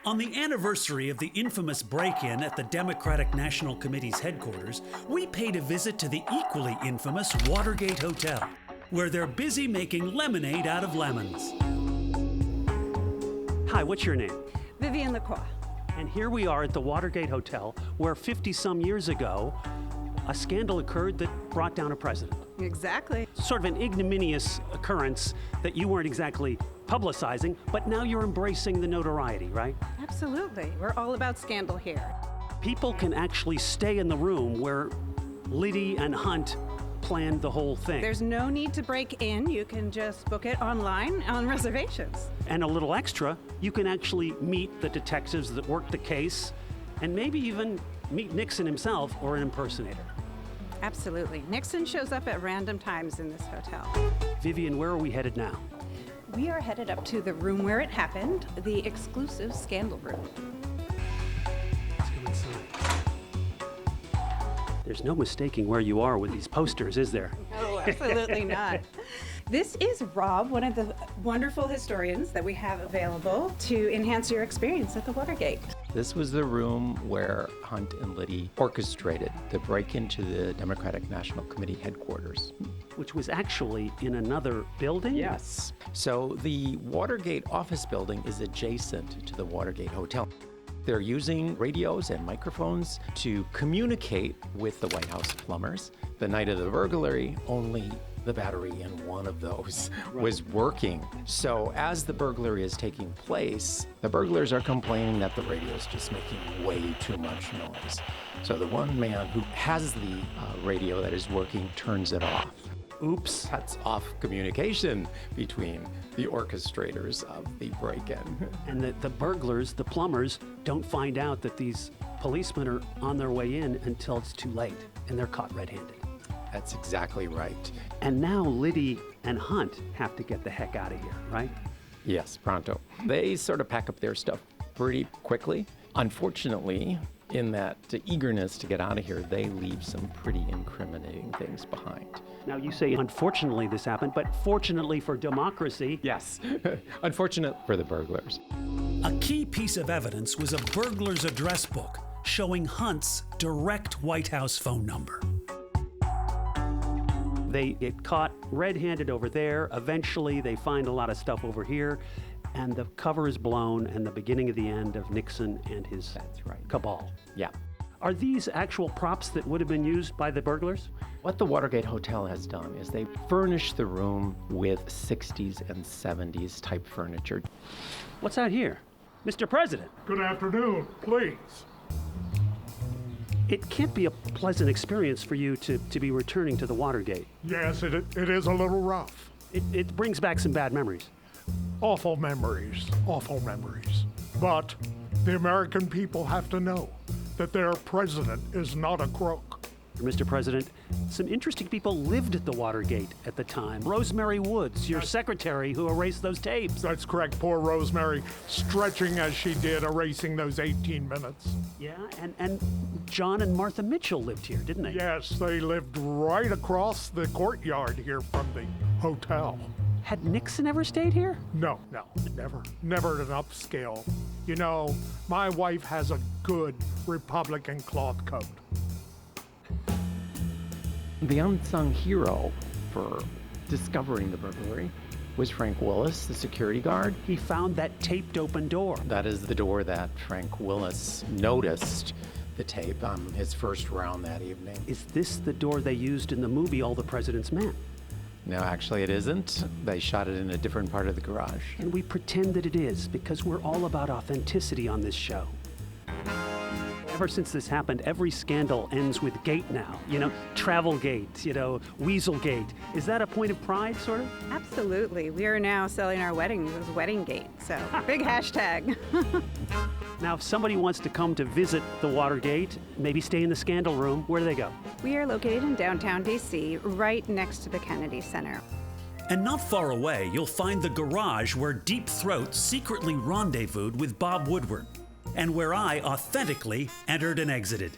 On the anniversary of the infamous break-in at the Democratic National Committee's headquarters, we paid a visit to the equally infamous Watergate Hotel, where they're busy making lemonade out of lemons. Hi, what's your name? Vivian Lacroix. And here we are at the Watergate Hotel, where 50-some years ago, a scandal occurred that brought down a president. Exactly. Sort of an ignominious occurrence that you weren't exactly publicizing, but now you're embracing the notoriety, right? Absolutely. We're all about scandal here. People can actually stay in the room where Liddy and Hunt planned the whole thing. There's no need to break in. You can just book it online on reservations. And a little extra, you can actually meet the detectives that worked the case and maybe even meet Nixon himself or an impersonator. Absolutely. Nixon shows up at random times in this hotel. Vivian, where are we headed now? We are headed up to the room where it happened, the exclusive scandal room. Let's go inside. There's no mistaking where you are with these posters, is there? No, absolutely not. This is Rob, one of the wonderful historians that we have available to enhance your experience at the Watergate. This was the room where Hunt and Liddy orchestrated the break into the Democratic National Committee headquarters. Which was actually in another building? Yes. So the Watergate office building is adjacent to the Watergate Hotel. They're using radios and microphones to communicate with the White House plumbers. The night of the burglary, only the battery in one of those was working. So as the burglary is taking place, the burglars are complaining that the radio is just making way too much noise. So the one man who has the radio that is working turns it off. Oops. Cuts off communication between the orchestrators of the break-in. And the burglars, the plumbers, don't find out that these policemen are on their way in until it's too late, and they're caught red-handed. That's exactly right. And now Liddy and Hunt have to get the heck out of here, right? Yes, pronto. They sort of pack up their stuff pretty quickly. Unfortunately, in that eagerness to get out of here, they leave some pretty incriminating things behind. Now you say, unfortunately this happened, but fortunately for democracy. Yes, unfortunate for the burglars. A key piece of evidence was a burglar's address book showing Hunt's direct White House phone number. They get caught red-handed over there. Eventually, they find a lot of stuff over here, and the cover is blown, and the beginning of the end of Nixon and his cabal. Yeah. Are these actual props that would have been used by the burglars? What the Watergate Hotel has done is they furnished the room with 60s and 70s type furniture. What's out here? Mr. President. Good afternoon, please. It can't be a pleasant experience for you to be returning to the Watergate. Yes, it is a little rough. It brings back some bad memories. Awful memories, awful memories. But the American people have to know that their president is not a crook. Mr. President, some interesting people lived at the Watergate at the time. Rosemary Woods, your secretary who erased those tapes. That's correct. Poor Rosemary, stretching as she did, erasing those 18 minutes. Yeah, and John and Martha Mitchell lived here, didn't they? Yes, they lived right across the courtyard here from the hotel. Had Nixon ever stayed here? No, never at an upscale. You know, my wife has a good Republican cloth coat. The unsung hero for discovering the burglary was Frank Willis, the security guard. He found that taped open door. That is the door that Frank Willis noticed the tape on his first round that evening. Is this the door they used in the movie All the President's Men? No, actually it isn't. They shot it in a different part of the garage. And we pretend that it is because we're all about authenticity on this show. Ever since this happened, every scandal ends with gate now. You know, Travelgate, you know, Weaselgate. Is that a point of pride, sort of? Absolutely. We are now selling our weddings as Wedding Gate, so big hashtag. Now, if somebody wants to come to visit the Watergate, maybe stay in the scandal room, where do they go? We are located in downtown D.C., right next to the Kennedy Center. And not far away, you'll find the garage where Deep Throat secretly rendezvoused with Bob Woodward, and where I authentically entered and exited.